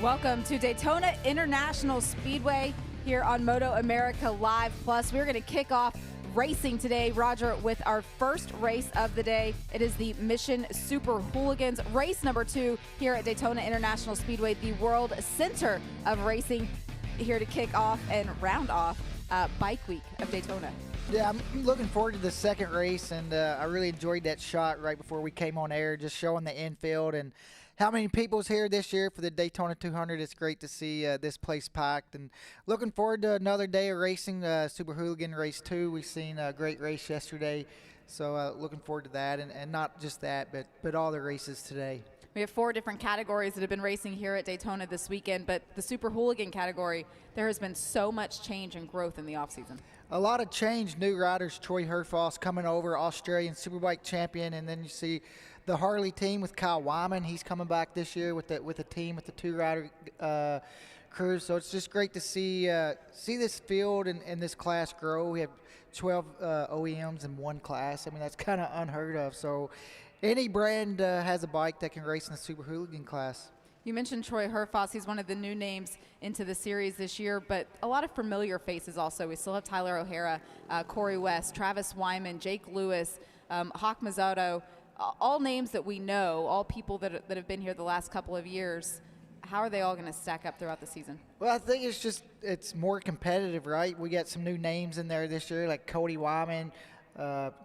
Welcome to Daytona International Speedway here on MotoAmerica Live Plus. We're going to kick off racing today, Roger, with our first race of the day. It is the Mission Super Hooligans, race number 2 here at Daytona International Speedway, the world center of racing, here to kick off and round off Bike Week of Daytona. Yeah, I'm looking forward to the second race, and I really enjoyed that shot right before we came on air, just showing the infield and how many people's here this year for the Daytona 200. It's great to see this place packed, and looking forward to another day of racing. Super Hooligan Race 2, we've seen a great race yesterday, so looking forward to that, and not just that, but all the races today. We have 4 different categories that have been racing here at Daytona this weekend, but the Super Hooligan category, there has been so much change and growth in the offseason. A lot of change. New riders, Troy Herfoss coming over, Australian Superbike champion, and then you see the Harley team with Kyle Wyman. He's coming back this year with the team, with the 2-rider crew. So it's just great to see this field and this class grow. We have 12 OEMs in one class. I mean, that's kind of unheard of. So any brand has a bike that can race in the Super Hooligan class. You mentioned Troy Herfoss. He's one of the new names into the series this year, but a lot of familiar faces also. We still have Tyler O'Hara, Corey West, Travis Wyman, Jake Lewis, Hawk Mazzato, all names that we know, all people that have been here the last couple of years. How are they all going to stack up throughout the season? Well, I think it's more competitive, right? We got some new names in there this year, like Cody Wyman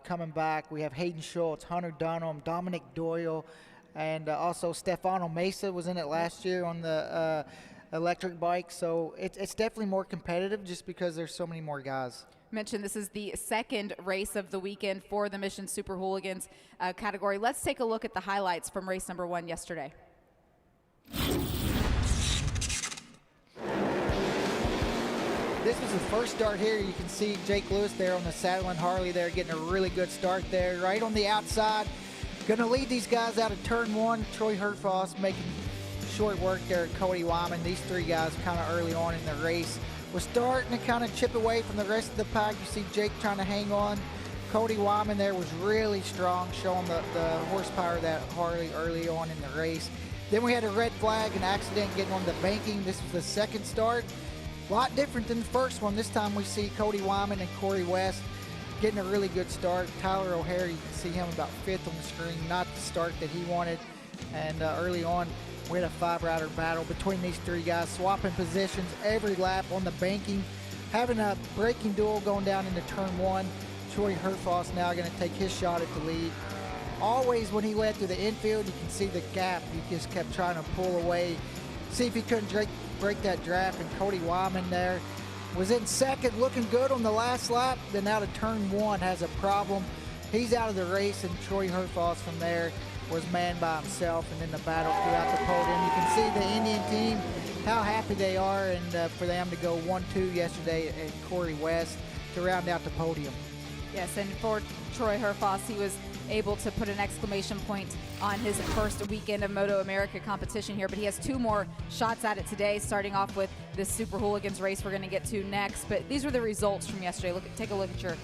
coming back. We have Hayden Schultz, Hunter Dunham, Dominic Doyle, and also Stefano Mesa was in it last year on the electric bike. So it's definitely more competitive just because there's so many more guys. Mentioned this is the second race of the weekend for the Mission Super Hooligans category. Let's take a look at the highlights from race number 1 yesterday. This was the first start here. You can see Jake Lewis there on the Saddle and Harley there getting a really good start there, right on the outside. Going to lead these guys out of turn 1. Troy Herfoss making short work there. Cody Wyman, these 3 guys kind of early on in the race were starting to kind of chip away from the rest of the pack. You see Jake trying to hang on. Cody Wyman there was really strong, showing the horsepower of that Harley early on in the race. Then we had a red flag, an accident getting on the banking. This was the second start. A lot different than the first one. This time we see Cody Wyman and Corey West getting a really good start. Tyler O'Hara, you can see him about 5th on the screen, not the start that he wanted. And early on, we had a 5-rider battle between these 3 guys, swapping positions every lap on the banking, having a braking duel going down into turn 1. Troy Herfoss now going to take his shot at the lead. Always when he led through the infield, you can see the gap. He just kept trying to pull away, see if he couldn't break that draft, and Cody Wyman there was in second, looking good on the last lap. Then out of turn 1 has a problem. He's out of the race, and Troy Herfoss from there was man by himself, and then the battle throughout the podium. You can see the Indian team, how happy they are, and for them to go 1-2 yesterday, and Corey West to round out the podium. Yes, and for Troy Herfoss, he was able to put an exclamation point on his first weekend of MotoAmerica competition here, but he has 2 more shots at it today, starting off with this Super Hooligans race we're going to get to next. But these were the results from yesterday. Take a look at your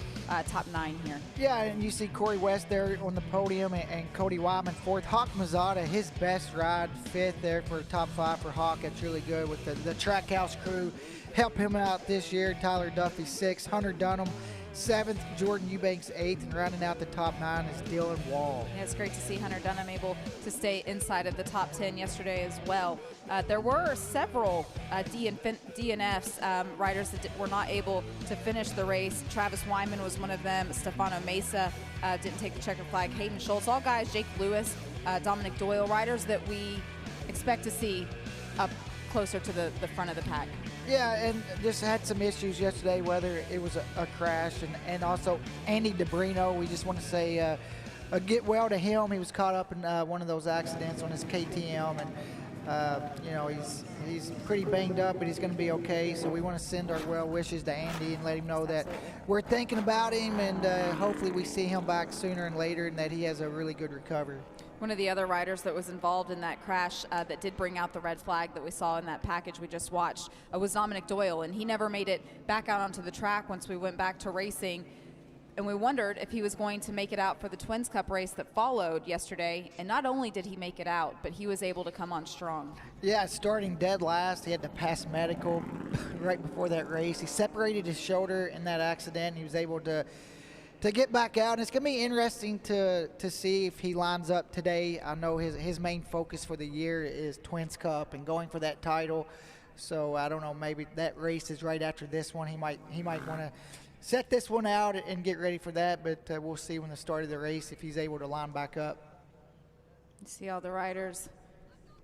top 9 here. Yeah, and you see Corey West there on the podium, and Cody Wyman 4th. Hawk Mazzato, his best ride, 5th there for top 5 for Hawk. That's really good with the Trackhouse crew. Help him out this year. Tyler Duffy 6th. Hunter Dunham 7th, Jordan Eubanks 8th, and rounding out the top 9 is Dylan Wall. Yeah, it's great to see Hunter Dunham able to stay inside of the top 10 yesterday as well. There were several DNFs, riders that were not able to finish the race. Travis Wyman was one of them. Stefano Mesa didn't take the checker flag. Hayden Schultz, all guys, Jake Lewis, Dominic Doyle, riders that we expect to see up closer to the front of the pack. Yeah, and just had some issues yesterday, whether it was a crash, and also Andy DeBrino. We just want to say a get well to him. He was caught up in one of those accidents on his KTM, and you know, he's pretty banged up, but he's going to be okay. So we want to send our well wishes to Andy and let him know that we're thinking about him, and hopefully we see him back sooner and later, and that he has a really good recovery. One of the other riders that was involved in that crash that did bring out the red flag that we saw in that package we just watched was Dominic Doyle, and he never made it back out onto the track once we went back to racing. and we wondered if he was going to make it out for the Twins Cup race that followed yesterday. And not only did he make it out, but he was able to come on strong. Yeah, starting dead last. He had to pass medical right before that race. He separated his shoulder in that accident. He was able to get back out. And it's going to be interesting to see if he lines up today. I know his main focus for the year is Twins Cup and going for that title. So I don't know, maybe that race is right after this one. He might want to set this one out and get ready for that, but we'll see when the start of the race if he's able to line back up. You see all the riders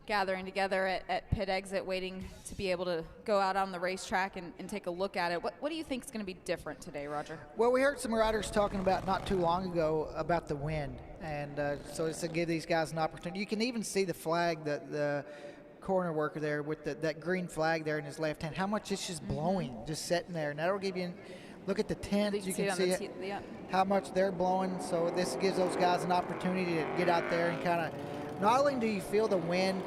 gathering together at pit exit, waiting to be able to go out on the racetrack and take a look at it. What do you think is going to be different today, Roger? Well, we heard some riders talking about not too long ago about the wind, and so it's to give these guys an opportunity. You can even see the flag, the corner worker there with that green flag there in his left hand, how much it's just blowing, just sitting there, and that'll give you look at the tents, you can see how much they're blowing. So this gives those guys an opportunity to get out there and kind of, not only do you feel the wind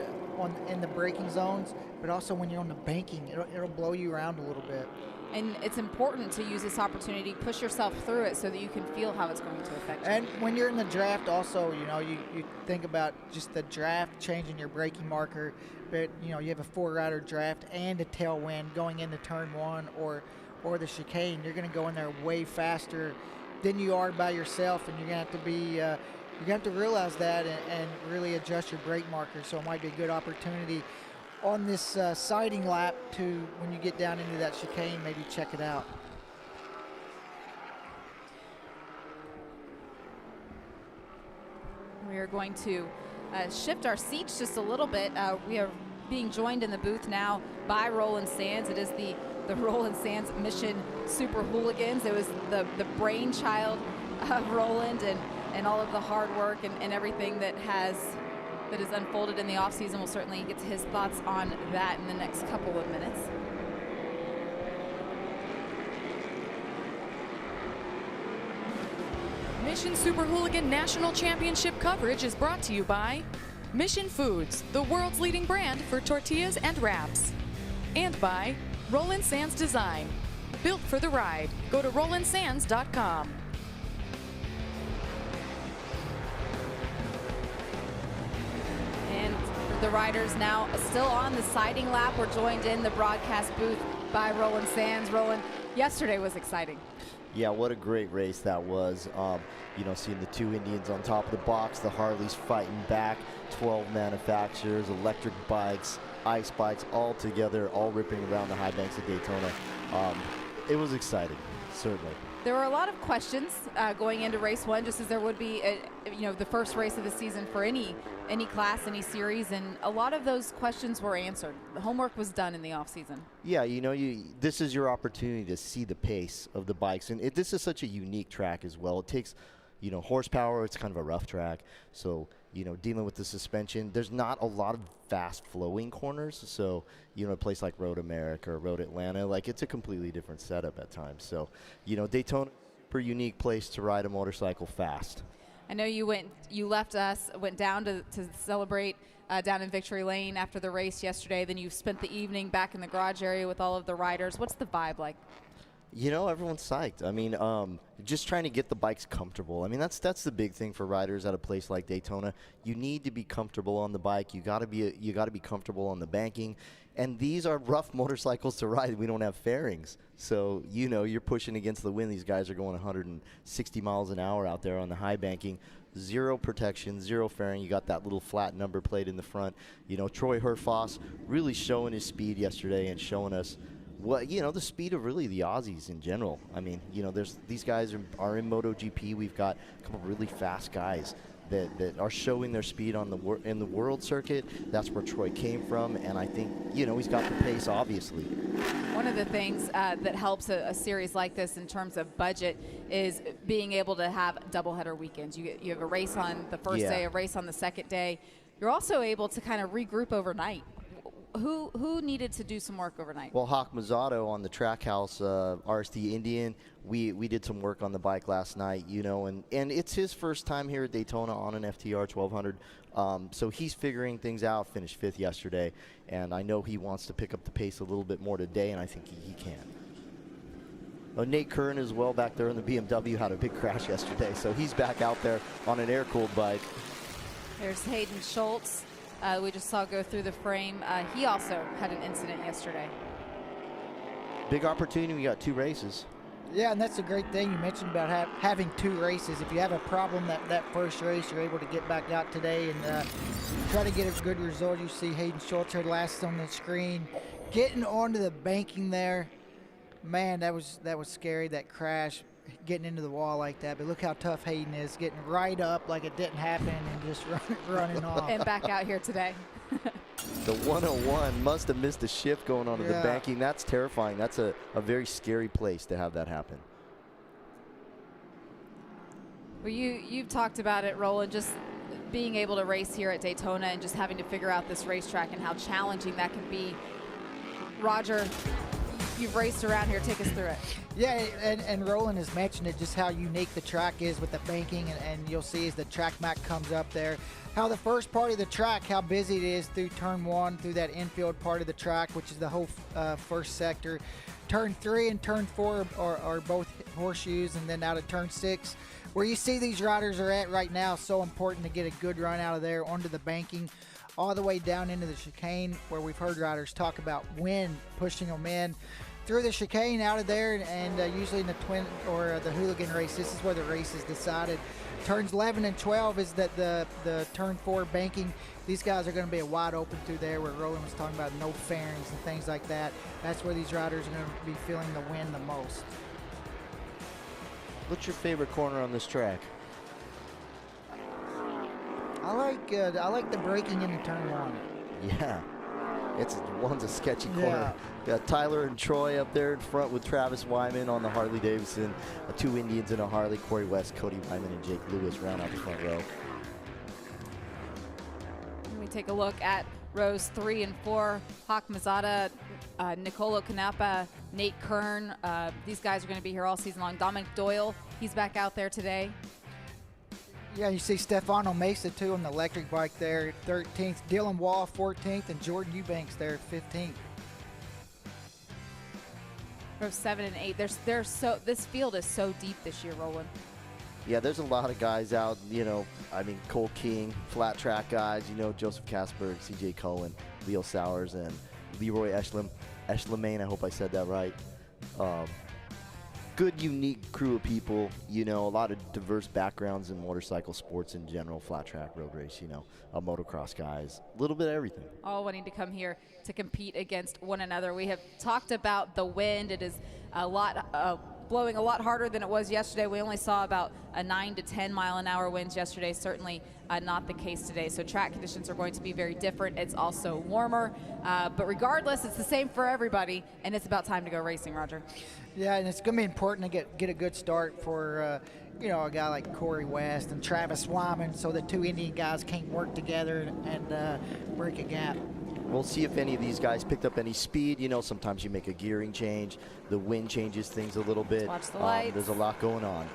in the braking zones, but also when you're on the banking, it'll blow you around a little bit. And it's important to use this opportunity, push yourself through it so that you can feel how it's going to affect you. And when you're in the draft also, you think about just the draft changing your braking marker, but you have a 4-rider draft and a tailwind going into turn 1 or the chicane. You're going to go in there way faster than you are by yourself, and you're going to have to be you're going to have to realize that and really adjust your brake marker. So it might be a good opportunity on this siding lap to, when you get down into that chicane, maybe check it out. We are going to shift our seats just a little bit. We are being joined in the booth now by Roland Sands. It is the Roland Sands Mission Super Hooligans. It was the brainchild of Roland and all of the hard work and everything that has unfolded in the offseason. We'll certainly get to his thoughts on that in the next couple of minutes. Mission Super Hooligan National Championship coverage is brought to you by Mission Foods, the world's leading brand for tortillas and wraps. And by Roland Sands Design. Built for the ride. Go to RolandSands.com. And the riders now still on the siding lap. We're joined in the broadcast booth by Roland Sands. Roland, yesterday was exciting. Yeah, what a great race that was. Seeing the two Indians on top of the box, the Harleys fighting back, 12 manufacturers, electric bikes, ice bikes, all together, all ripping around the high banks of Daytona. It was exciting, certainly. There were a lot of questions going into race 1, just as there would be, the first race of the season for any class, any series, and a lot of those questions were answered. The homework was done in the off season. Yeah, this is your opportunity to see the pace of the bikes, and this is such a unique track as well. It takes, horsepower. It's kind of a rough track, so dealing with the suspension, there's not a lot of fast flowing corners. So a place like MotoAmerica or Road Atlanta, it's a completely different setup at times. So Daytona, super unique place to ride a motorcycle fast. I know you left us, went down to celebrate down in Victory Lane after the race yesterday. Then you spent the evening back in the garage area with all of the riders. What's the vibe like? Everyone's psyched. I mean, just trying to get the bikes comfortable. I mean, that's the big thing for riders at a place like Daytona. You need to be comfortable on the bike. You got to be comfortable on the banking. And these are rough motorcycles to ride. We don't have fairings. So, you're pushing against the wind. These guys are going 160 miles an hour out there on the high banking. Zero protection, zero fairing. You got that little flat number plate in the front. Troy Herfoss really showing his speed yesterday and showing us the speed of really the Aussies in general. I mean, these guys are in MotoGP. We've got a couple really fast guys that are showing their speed in the world circuit. That's where Troy came from, and I think he's got the pace, obviously. One of the things that helps a series like this in terms of budget is being able to have doubleheader weekends. You have a race on the first day, a race on the second day. You're also able to kind of regroup overnight. Who needed to do some work overnight? Well, Hawk Mazzato on the Trackhouse RST Indian, we did some work on the bike last night, and it's his first time here at Daytona on an FTR 1200. So he's figuring things out, finished 5th yesterday, and I know he wants to pick up the pace a little bit more today, and I think he can. Nate Kern as well back there in the BMW had a big crash yesterday, so he's back out there on an air-cooled bike. There's Hayden Schultz. We just saw go through the frame. He also had an incident yesterday. Big opportunity. We got 2 races. Yeah, and that's a great thing you mentioned about having 2 races. If you have a problem that first race, you're able to get back out today and try to get a good result. You see Hayden Schultz here last on the screen, getting onto the banking there. Man, that was scary, that crash, getting into the wall like that. But look how tough Hayden is, getting right up like it didn't happen and just running off. And back out here today. The 101 must have missed a shift going onto the banking. That's terrifying. That's a very scary place to have that happen. Well, you've talked about it, Roland, just being able to race here at Daytona and just having to figure out this racetrack and how challenging that can be. Roger, you've raced around here. Take us through it. Yeah, and Roland has mentioned it, just how unique the track is with the banking, and you'll see as the track map comes up there, how the first part of the track, how busy it is through turn 1, through that infield part of the track, which is the whole first sector. Turn 3 and turn 4 are both horseshoes, and then out of turn 6, where you see these riders are at right now, so important to get a good run out of there onto the banking, all the way down into the chicane, where we've heard riders talk about wind pushing them in. Through the chicane out of there, and usually in the twin or the Hooligan race, this is where the race is decided. Turns 11 and 12 is that the turn 4 banking. These guys are going to be wide open through there, where Roland was talking about no fairings and things like that. That's where these riders are going to be feeling the wind the most. What's your favorite corner on this track? I like the braking into turn 1. Yeah. One's a sketchy corner. Got Tyler and Troy up there in front with Travis Wyman on the Harley Davidson. 2 Indians in a Harley, Corey West, Cody Wyman, and Jake Lewis round out the front row. Let me take a look at rows 3 and 4. Hawk Mazada, Nicolo Canapa, Nate Kern. These guys are going to be here all season long. Dominic Doyle, he's back out there today. Yeah, you see Stefano Mesa, too, on the electric bike there, 13th. Dylan Wall, 14th, and Jordan Eubanks there, 15th. Row 7 and 8. This field is so deep this year, Roland. Yeah, there's a lot of guys out, Cole King, flat track guys, Joseph Kasberg, CJ Cohen, Leo Sowers, and Leroy Eschlemain. I hope I said that right. Good, unique crew of people, a lot of diverse backgrounds in motorcycle sports in general, flat track, road race, motocross guys, a little bit of everything. All wanting to come here to compete against one another. We have talked about the wind. It is blowing a lot harder than it was yesterday. We only saw about a 9 to 10 mile an hour winds yesterday. Certainly not the case today. So track conditions are going to be very different. It's also warmer, but regardless, it's the same for everybody, and it's about time to go racing, Roger. Yeah, and it's going to be important to get a good start for a guy like Corey West and Travis Wyman, so the 2 Indian guys can't work together and break a gap. We'll see if any of these guys picked up any speed. Sometimes you make a gearing change. The wind changes things a little bit. Watch the lights. There's a lot going on.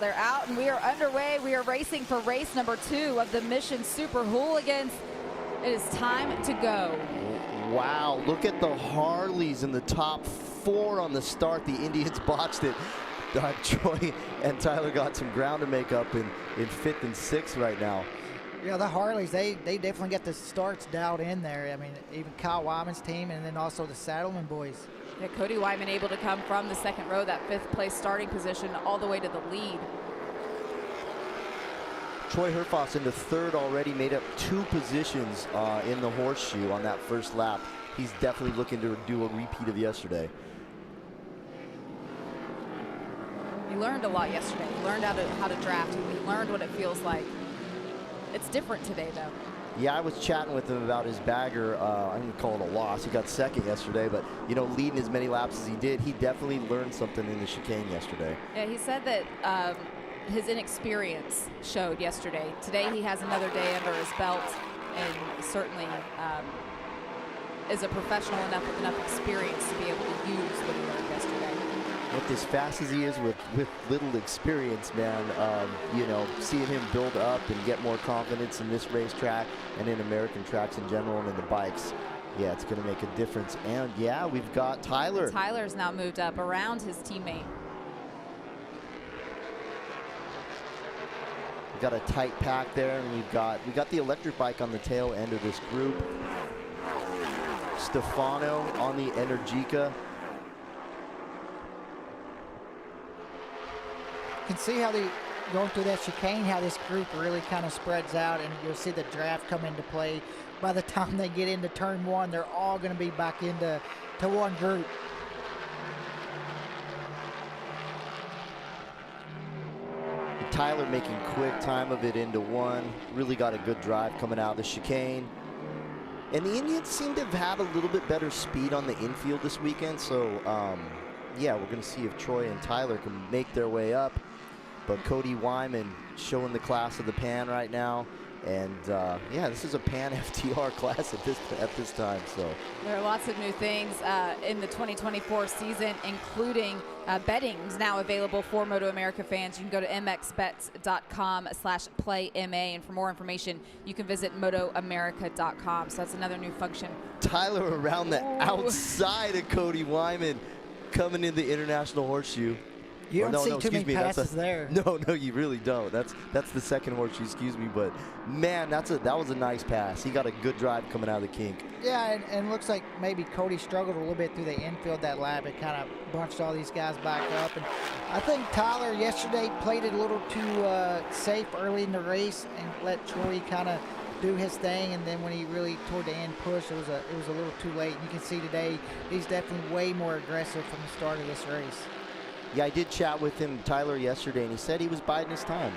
They're out, and we are underway. We are racing for race number 2 of the Mission Super Hooligans. It is time to go. Wow, look at the Harleys in the top 4 on the start. The Indians botched it. Troy and Tyler got some ground to make up in 5th and 6th right now. Yeah, the Harleys, they definitely got the starts dialed in there. Even Kyle Wyman's team, and then also the Saddleman boys. Yeah, Cody Wyman able to come from the 2nd row, that 5th place starting position, all the way to the lead. Troy Herfoss into 3rd already, made up 2 positions in the horseshoe on that first lap. He's definitely looking to do a repeat of yesterday. He learned a lot yesterday. He learned how to draft. He learned what it feels like. It's different today, though. Yeah, I was chatting with him about his bagger. I'm going to call it a loss. He got 2nd yesterday, but, leading as many laps as he did, he definitely learned something in the chicane yesterday. Yeah, he said that his inexperience showed yesterday. Today he has another day under his belt, and certainly is a professional enough with enough experience to be able to use what he learned yesterday. With as fast as he is with little experience, man, seeing him build up and get more confidence in this racetrack and in American tracks in general and in the bikes, it's going to make a difference. And, yeah, we've got Tyler. Tyler's now moved up around his teammate. got a tight pack there, and we got the electric bike on the tail end of this group. Stefano on the Energica. You can see how going through that chicane, how this group really kind of spreads out, and you'll see the draft come into play. By the time they get into turn one, they're all going to be back into one group. Tyler making quick time of it into one. Really got a good drive coming out of the chicane. And the Indians seem to have had a little bit better speed on the infield this weekend. So, yeah, we're going to see if Troy and Tyler can make their way up. But Cody Wyman showing the class of the Pan right now. And, yeah, this is a Pan FTR class at this time. So there are lots of new things in the 2024 season, including betting is now available for MotoAmerica fans. You can go to mxbets.com/playmA, and for more information, you can visit MotoAmerica.com. So that's another new function. Tyler around the outside of Cody Wyman coming in the International Horseshoe. You don't see too many passes there. No, you really don't. That's the second horseshoe, excuse me. But man, that was a nice pass. He got a good drive coming out of the kink. Yeah, and looks like maybe Cody struggled a little bit through the infield that lap. It kind of bunched all these guys back up. And I think Tyler yesterday played it a little too safe early in the race and let Troy kind of do his thing, and then when he really toward the end pushed, it was a little too late. You can see today he's definitely way more aggressive from the start of this race. Yeah, I did chat with him, Tyler, yesterday, and he said he was biding his time.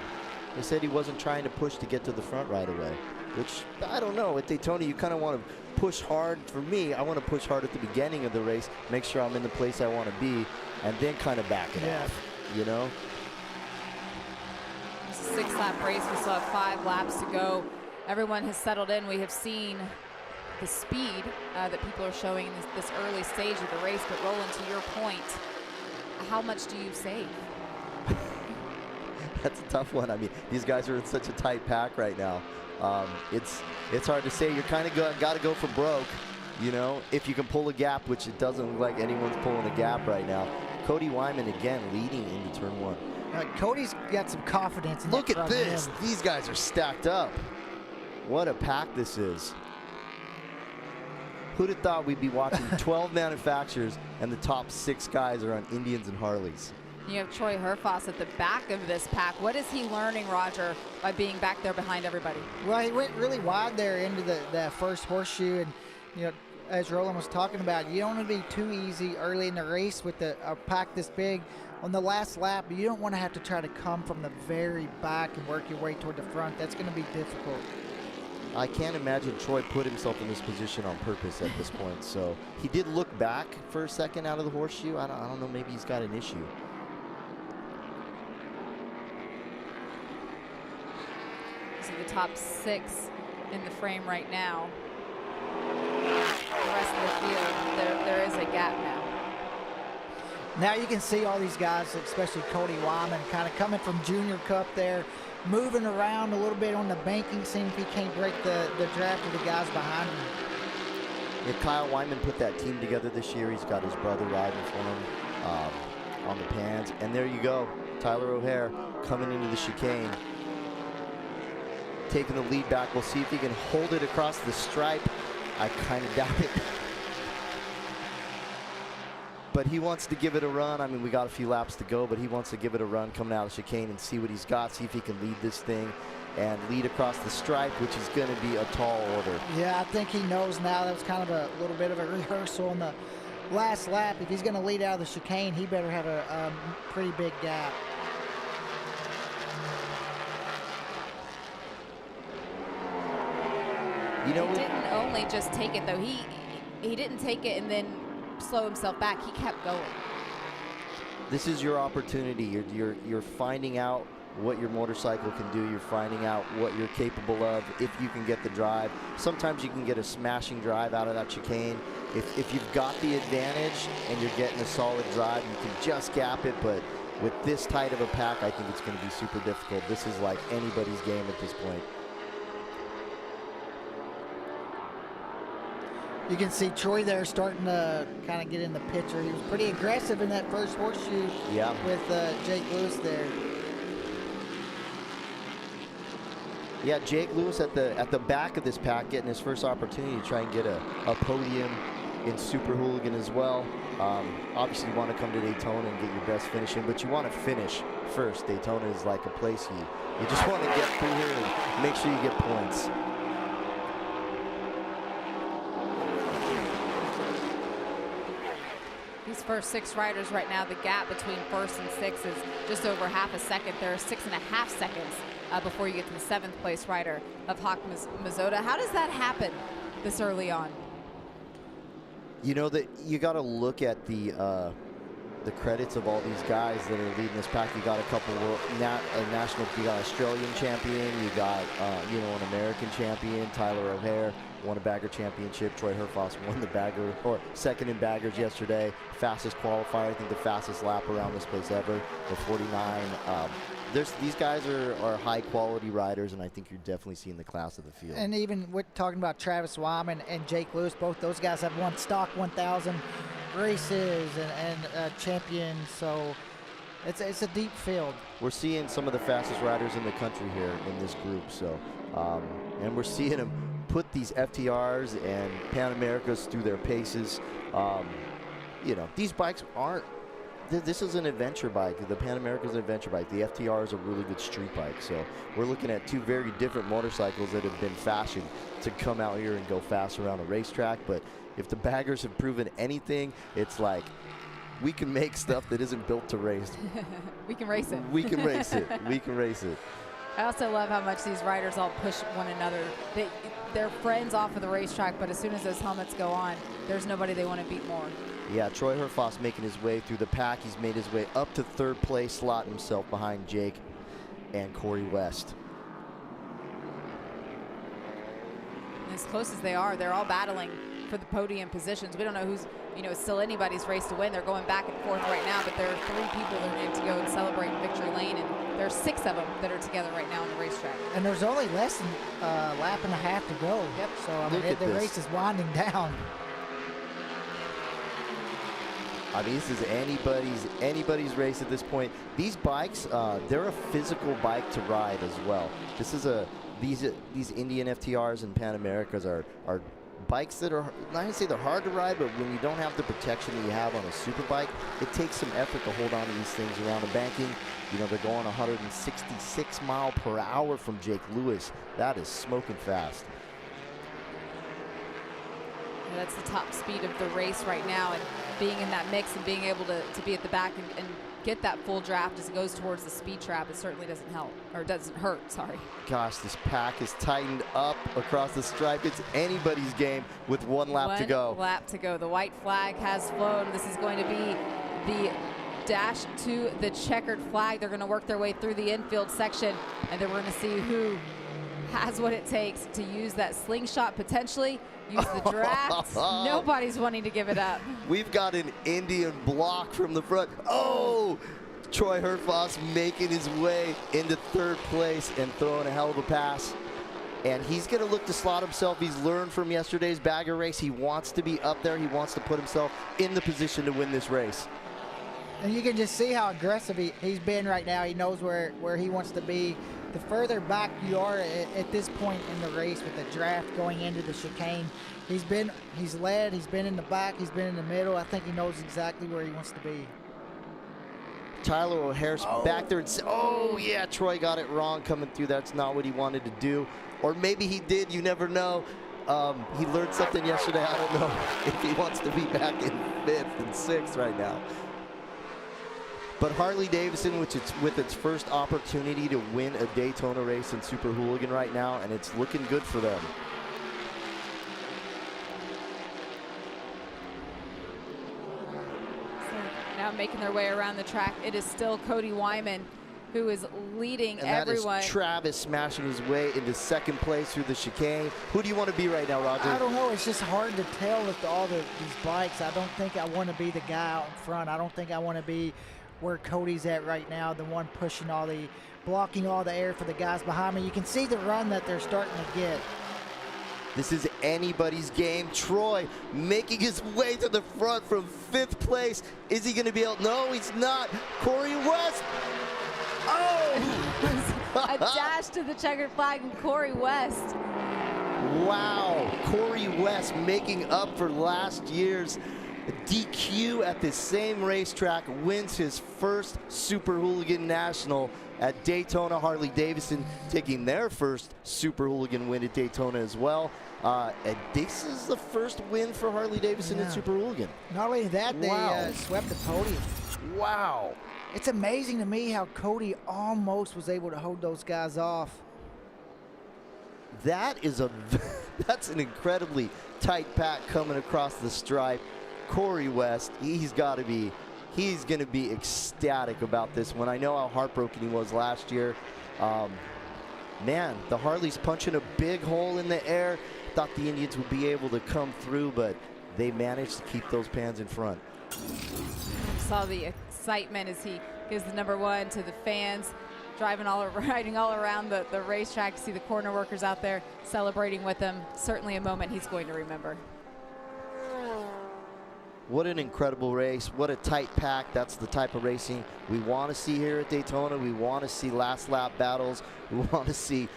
He said he wasn't trying to push to get to the front right away, which, I don't know. At Daytona, you kind of want to push hard. For me, I want to push hard at the beginning of the race, make sure I'm in the place I want to be, and then kind of back it off, you know? It's a 6-lap race. We still have 5 laps to go. Everyone has settled in. We have seen the speed that people are showing in this early stage of the race. But Roland, to your point, how much do you save? That's a tough one. I mean, these guys are in such a tight pack right now. It's hard to say. You're kind of got to go for broke, you know, if you can pull a gap, which it doesn't look like anyone's pulling a gap right now. Cody Wyman again leading into turn one. Cody's got some confidence. Look at this. These guys are stacked up. What a pack this is. Who'd have thought we'd be watching 12 manufacturers and the top 6 guys are on Indians and Harleys? You have Troy Herfoss at the back of this pack. What is he learning, Roger, by being back there behind everybody? Well, he went really wide there into the first horseshoe, and you know, as Roland was talking about, you don't want to be too easy early in the race with a pack this big. On the last lap, you don't want to have to try to come from the very back and work your way toward the front. That's going to be difficult. I can't imagine Troy put himself in this position on purpose at this point. So he did look back for a second out of the horseshoe. I don't know, maybe he's got an issue. See the top 6 in the frame right now. The rest of the field, there is a gap now. Now you can see all these guys, especially Cody Wyman, kind of coming from Junior Cup there, moving around a little bit on the banking, seeing if he can't break the draft of the guys behind him. Yeah, Kyle Wyman put that team together this year. He's got his brother riding for him on the Pans. And there you go, Tyler O'Hare coming into the chicane, taking the lead back. We'll see if he can hold it across the stripe. I kind of doubt it. But he wants to give it a run. I mean, we got a few laps to go, but he wants to give it a run coming out of the chicane and see what he's got, see if he can lead this thing and lead across the stripe, which is going to be a tall order. Yeah, I think he knows now. That was kind of a little bit of a rehearsal on the last lap. If he's going to lead out of the chicane, he better have a pretty big gap. You know, he didn't only just take it, though. He didn't take it and then slow himself back. He kept going. This is your opportunity. You're finding out what your motorcycle can do. You're finding out what you're capable of if you can get the drive. Sometimes you can get a smashing drive out of that chicane. If you've got the advantage and you're getting a solid drive, you can just gap it. But with this tight of a pack, I think it's going to be super difficult. This is like anybody's game at this point. You can see Troy there starting to kind of get in the picture. He was pretty aggressive in that first horseshoe with Jake Lewis there. Yeah, Jake Lewis at the back of this pack, getting his first opportunity to try and get a podium in Super Hooligan as well. Obviously, you want to come to Daytona and get your best finish in, but you want to finish first. Daytona is like a place you just want to get through here and make sure you get points. These first 6 riders right now, the gap between first and 6 is just over half a second. There are 6.5 seconds before you get to the 7th place rider of Hawk Mazzotta. How does that happen this early on? You know that you got to look at the credits of all these guys that are leading this pack. You got a couple national, you got Australian champion, you got an American champion, Tyler O'Hare won a bagger championship. Troy Herfoss won the bagger, or second in baggers yesterday. Fastest qualifier, I think the fastest lap around this place ever, the 49. These guys are high quality riders, and I think you're definitely seeing the class of the field. And even we're talking about Travis Wyman and Jake Lewis, both those guys have won stock 1,000 races and champions, so it's a deep field. We're seeing some of the fastest riders in the country here in this group, so and we're seeing them put these FTRs and Pan Americas through their paces. These bikes aren't. This is an adventure bike. The Pan America is an adventure bike. The FTR is a really good street bike. So we're looking at 2 very different motorcycles that have been fashioned to come out here and go fast around a racetrack. But if the baggers have proven anything, it's like we can make stuff that isn't built to race. We can race it. We can race it. We can race it. I also love how much these riders all push one another. They're friends off of the racetrack, but as soon as those helmets go on, there's nobody they want to beat more. Yeah, Troy Herfoss making his way through the pack. He's made his way up to 3rd place, slotting himself behind Jake and Corey West. And as close as they are, they're all battling for the podium positions. We don't know who's, it's still anybody's race to win. They're going back and forth right now, but there are 3 people that are going to go and celebrate victory lane, and there are 6 of them that are together right now on the racetrack. And there's only less than a lap and a half to go. Yep. So I mean, the race is winding down. I mean, this is anybody's race at this point. These bikes, they're a physical bike to ride as well. This is these Indian FTRs and Pan Americas are bikes that are, not going to say they're hard to ride, but when you don't have the protection that you have on a super bike, it takes some effort to hold on to these things around a banking. They're going 166 miles per hour from Jake Lewis. That is smoking fast. That's the top speed of the race right now, and being in that mix and being able to be at the back and get that full draft as it goes towards the speed trap, it certainly doesn't help, or doesn't hurt, sorry. Gosh, this pack is tightened up across the stripe. It's anybody's game with 1 lap to go. 1 lap to go. The white flag has flown. This is going to be the dash to the checkered flag. They're going to work their way through the infield section, and then we're going to see who has what it takes to use that slingshot, potentially use the draft. Nobody's wanting to give it up. We've got an Indian block from the front. Oh, Troy Herfoss making his way into 3rd place and throwing a hell of a pass. And he's going to look to slot himself. He's learned from yesterday's bagger race. He wants to be up there. He wants to put himself in the position to win this race. And you can just see how aggressive he's been right now. He knows where he wants to be. The further back you are at this point in the race with the draft going into the chicane, he's led, he's been in the back, he's been in the middle. I think he knows exactly where he wants to be. Tyler O'Hare's back there. Oh, yeah, Troy got it wrong coming through. That's not what he wanted to do. Or maybe he did. You never know. He learned something yesterday. I don't know if he wants to be back in 5th and 6th right now. But Harley-Davidson, with its first opportunity to win a Daytona race in Super Hooligan right now, and it's looking good for them. So now making their way around the track, it is still Cody Wyman who is leading everyone. That is Travis smashing his way into 2nd place through the chicane. Who do you want to be right now, Roger? I don't know. It's just hard to tell with all these bikes. I don't think I want to be the guy out in front. I don't think I want to be where Cody's at right now, the one pushing blocking all the air for the guys behind me. You can see the run that they're starting to get. This is anybody's game. Troy making his way to the front from 5th place. Is he going to be able? No, he's not. Corey West. Oh! a dash to the checkered flag, and Corey West. Wow, Corey West making up for last year's DQ at the same racetrack, wins his first Super Hooligan National at Daytona. Harley-Davidson taking their first Super Hooligan win at Daytona as well. And this is the first win for Harley-Davidson in Super Hooligan. Not only that, they swept the podium. Wow. It's amazing to me how Cody almost was able to hold those guys off. That's an incredibly tight pack coming across the stripe. Corey West, he's going to be ecstatic about this one. I know how heartbroken he was last year. Man, the Harleys punching a big hole in the air. Thought the Indians would be able to come through, but they managed to keep those pans in front. Saw the excitement as he gives the number 1 to the fans, riding all around the racetrack. See the corner workers out there celebrating with him. Certainly a moment he's going to remember. What an incredible race. What a tight pack. That's the type of racing we want to see here at Daytona. We want to see last lap battles. We want to see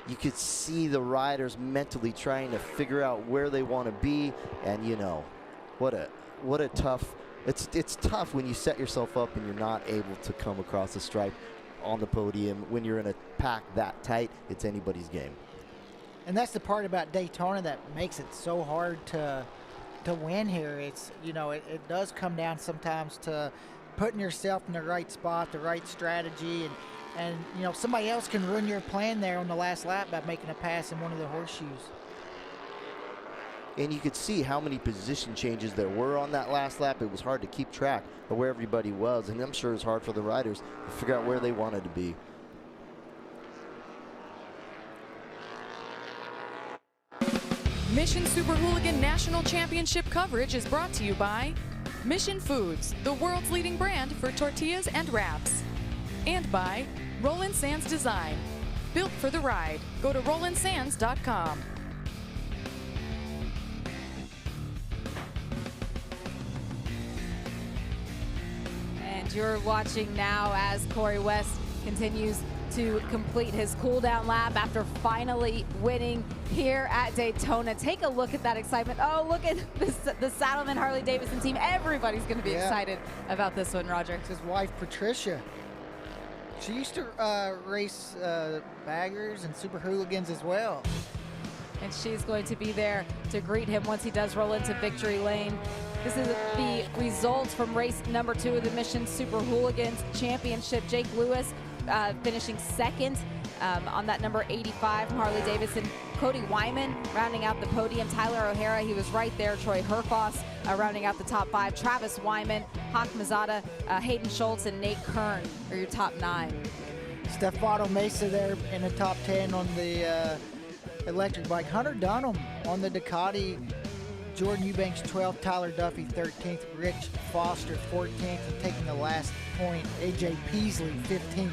you could see the riders mentally trying to figure out where they want to be. And you know, what a tough, it's tough when you set yourself up and you're not able to come across the stripe on the podium. When you're in a pack that tight, it's anybody's game. And that's the part about Daytona that makes it so hard to win here. It's, you know, it does come down sometimes to putting yourself in the right spot, the right strategy, and you know, somebody else can ruin your plan there on the last lap by making a pass in one of the horseshoes. And you could see how many position changes there were on that last lap. It was hard to keep track of where everybody was, and I'm sure it's hard for the riders to figure out where they wanted to be. Mission Super Hooligan National Championship coverage is brought to you by Mission Foods, the world's leading brand for tortillas and wraps. And by Roland Sands Design. Built for the ride. Go to RolandSands.com. And you're watching now as Corey West continues to complete his cool-down lap after finally winning here at Daytona. Take a look at that excitement. Oh, look at the Saddlemen Harley-Davidson team. Everybody's going to be excited about this one, Roger. It's his wife, Patricia. She used to race baggers and Super Hooligans as well. And she's going to be there to greet him once he does roll into victory lane. This is the results from race number 2 of the Mission Super Hooligans Championship. Jake Lewis finishing second on that number 85 from Harley-Davidson. Cody Wyman rounding out the podium. Tyler O'Hara, he was right there. Troy Herfoss rounding out the top 5. Travis Wyman, Hawk Mazada, Hayden Schultz, and Nate Kern are your top 9. Stefano Mesa there in the top 10 on the electric bike. Hunter Dunham on the Ducati. Jordan Eubanks 12th, Tyler Duffy 13th, Rich Foster 14th, and taking the last point, AJ Peasley 15th.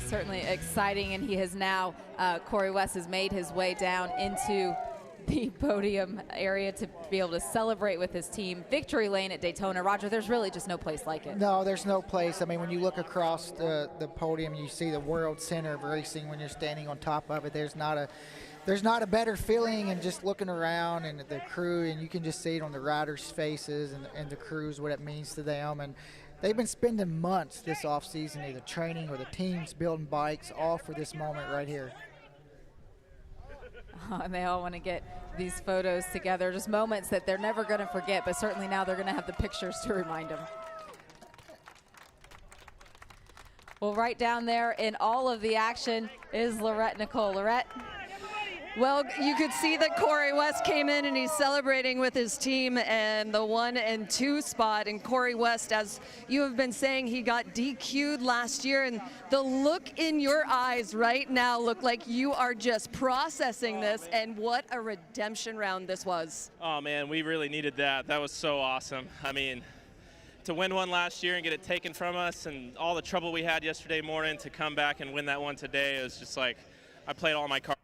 Certainly exciting, and he has now, Corey West has made his way down into the podium area to be able to celebrate with his team. Victory lane at Daytona. Roger, there's really just no place like it. No, there's no place. I mean, when you look across the podium, you see the world center of racing when you're standing on top of it. There's not a better feeling, and just looking around and the crew, and you can just see it on the riders' faces and the crews, what it means to them. And they've been spending months this offseason either training or the teams building bikes, all for this moment right here. And they all want to get these photos together, just moments that they're never going to forget, but certainly now they're going to have the pictures to remind them. Well, right down there in all of the action is Lorette Nicole. Lorette? Well, you could see that Corey West came in and he's celebrating with his team and the 1 and 2 spot. And Corey West, as you have been saying, he got DQ'd last year, and the look in your eyes right now look like you are just processing this, and what a redemption round this was. Oh man, we really needed that. That was so awesome. I mean, to win one last year and get it taken from us, and all the trouble we had yesterday morning, to come back and win that one today, it was just like, I played all my cards.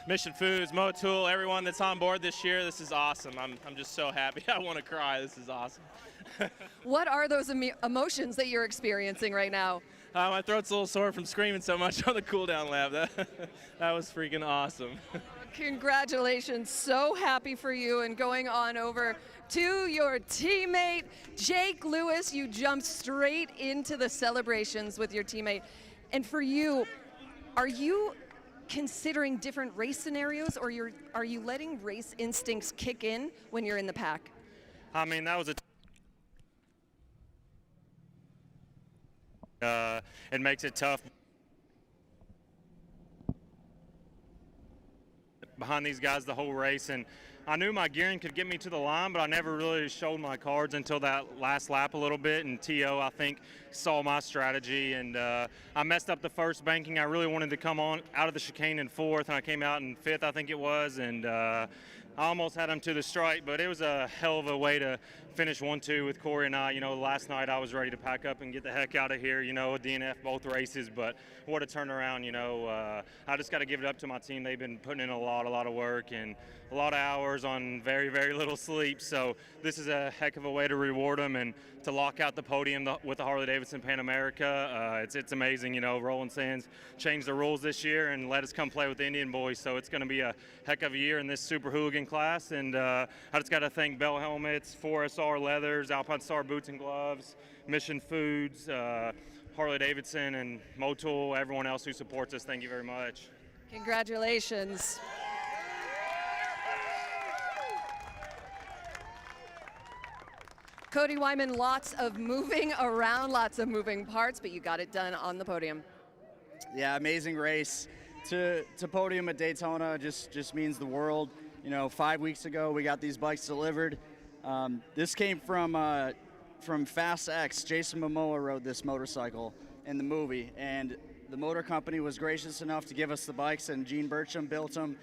Mission Foods, Motul, everyone that's on board this year. This is awesome. I'm just so happy. I want to cry. This is awesome. What are those emotions that you're experiencing right now? My throat's a little sore from screaming so much on the cool-down lap. That was freaking awesome. Congratulations. So happy for you, and going on over to your teammate, Jake Lewis. You jumped straight into the celebrations with your teammate. And for you, are you considering different race scenarios, or are you letting race instincts kick in when you're in the pack? I mean, that was it makes it tough behind these guys the whole race, and I knew my gearing could get me to the line, but I never really showed my cards until that last lap a little bit, and T.O., I think, saw my strategy, and I messed up the first banking. I really wanted to come on out of the chicane in fourth, and I came out in fifth, I think it was, and I almost had him to the strike, but it was a hell of a way to finish 1-2 with Corey and I. You know, last night I was ready to pack up and get the heck out of here, you know, DNF both races, but what a turnaround, you know. I just got to give it up to my team. They've been putting in a lot of work and a lot of hours on very, very little sleep, so this is a heck of a way to reward them and to lock out the podium with the Harley-Davidson Pan America. It's amazing, you know. Roland Sands changed the rules this year and let us come play with the Indian boys, so it's going to be a heck of a year in this Super Hooligan class, and I just got to thank Bell Helmets, 4SR Leathers, Alpine Star Boots and Gloves, Mission Foods, Harley-Davidson, and Motul, everyone else who supports us. Thank you very much. Congratulations. Cody Wyman, lots of moving around, lots of moving parts, but you got it done on the podium. Yeah, amazing race. To podium at Daytona just means the world. You know, 5 weeks ago we got these bikes delivered. This came from Fast X. Jason Momoa rode this motorcycle in the movie, and the motor company was gracious enough to give us the bikes, and Gene Burcham built them.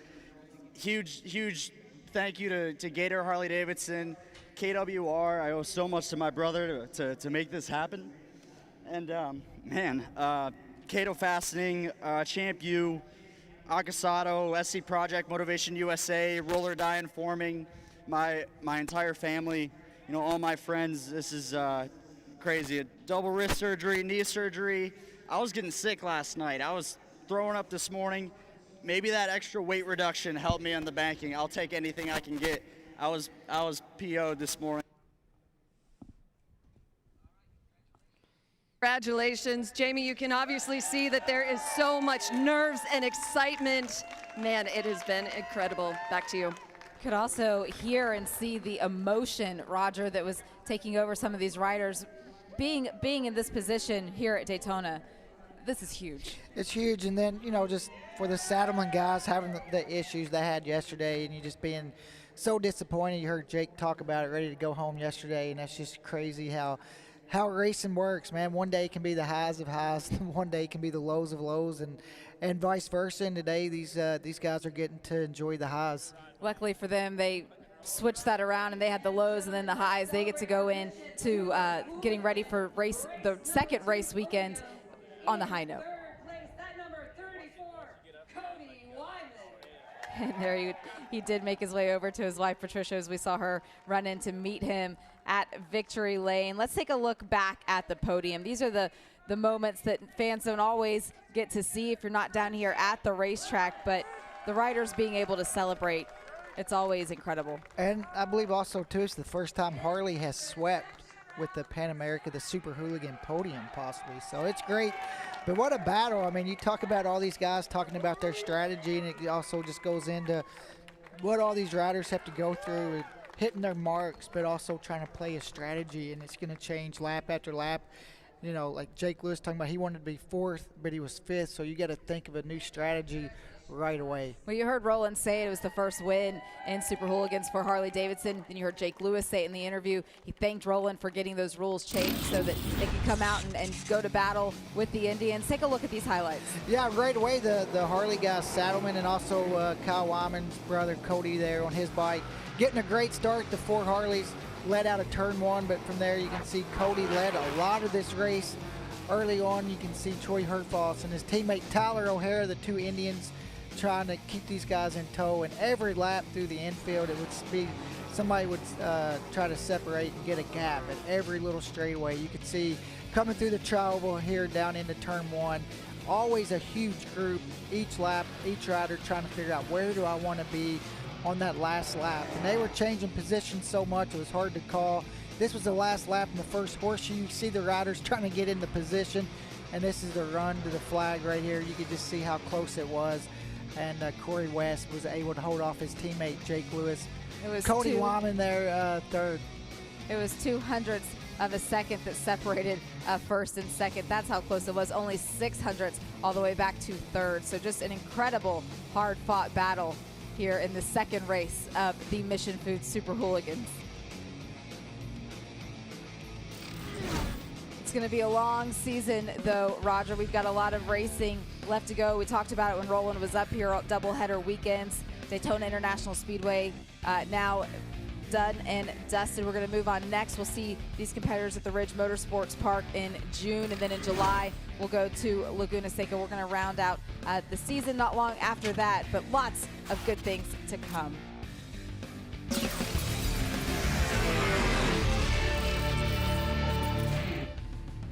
Huge thank you to Gator Harley-Davidson, KWR. I owe so much to my brother to make this happen. And Cato Fastening, Champ U, Akasato, SC Project, Motivation USA, Roller Die Informing, my entire family, you know, all my friends. This is crazy. A double wrist surgery, knee surgery. I was getting sick last night. I was throwing up this morning. Maybe that extra weight reduction helped me on the banking. I'll take anything I can get. I was PO'd this morning. Congratulations. Jamie, you can obviously see that there is so much nerves and excitement. Man, it has been incredible. Back to you. Could also hear and see the emotion, Roger, that was taking over some of these riders. Being in this position here at Daytona, this is huge. It's huge, and then, you know, just for the Saddleman guys having the issues they had yesterday, and you just being so disappointed. You heard Jake talk about it, ready to go home yesterday, and that's just crazy how racing works, man. One day can be the highs of highs, one day can be the lows of lows, and vice versa. And today, these guys are getting to enjoy the highs. Luckily for them, they switched that around, and they had the lows and then the highs. They get to go in to getting ready for the second race weekend on the high note. And there he did make his way over to his wife, Patricia, as we saw her run in to meet him at Victory Lane. Let's take a look back at the podium. These are the moments that fans don't always get to see if you're not down here at the racetrack, but the riders being able to celebrate, it's always incredible. And I believe also, too, it's the first time Harley has swept with the Pan America, the Super Hooligan podium possibly. So it's great. But what a battle. I mean, you talk about all these guys talking about their strategy, and it also just goes into what all these riders have to go through, hitting their marks, but also trying to play a strategy, and it's going to change lap after lap. You know, like Jake Lewis talking about, he wanted to be fourth, but he was fifth, so you got to think of a new strategy right away. Well, you heard Roland say it was the first win in Super Hooligans for Harley-Davidson. Then you heard Jake Lewis say it in the interview. He thanked Roland for getting those rules changed so that they could come out and go to battle with the Indians. Take a look at these highlights. Yeah, right away, the Harley guys, Saddleman, and also Kyle Wyman's brother Cody there on his bike, getting a great start. The four Harleys led out of turn one, but from there you can see Cody led a lot of this race. Early on, you can see Troy Hurtfoss and his teammate Tyler O'Hara, the two Indians, trying to keep these guys in tow, and every lap through the infield, it would be somebody would try to separate and get a gap at every little straightaway. You could see coming through the trioval here down into turn 1, always a huge group each lap, each rider trying to figure out where do I want to be on that last lap. And they were changing positions so much it was hard to call. This was the last lap in the first horseshoe. You see the riders trying to get into position, and this is the run to the flag right here. You could just see how close it was, and Corey West was able to hold off his teammate Jake Lewis. It was Cody Wyman there third. It was 200ths of a second that separated first and second. That's how close it was. Only 600ths all the way back to third. So just an incredible hard-fought battle here in the second race of the Mission Foods Super Hooligans. It's going to be a long season, though, Roger. We've got a lot of racing left to go. We talked about it when Roland was up here, doubleheader weekends. Daytona International Speedway now done and dusted. We're going to move on next. We'll see these competitors at the Ridge Motorsports Park in June, and then in July we'll go to Laguna Seca. We're going to round out the season not long after that, but lots of good things to come.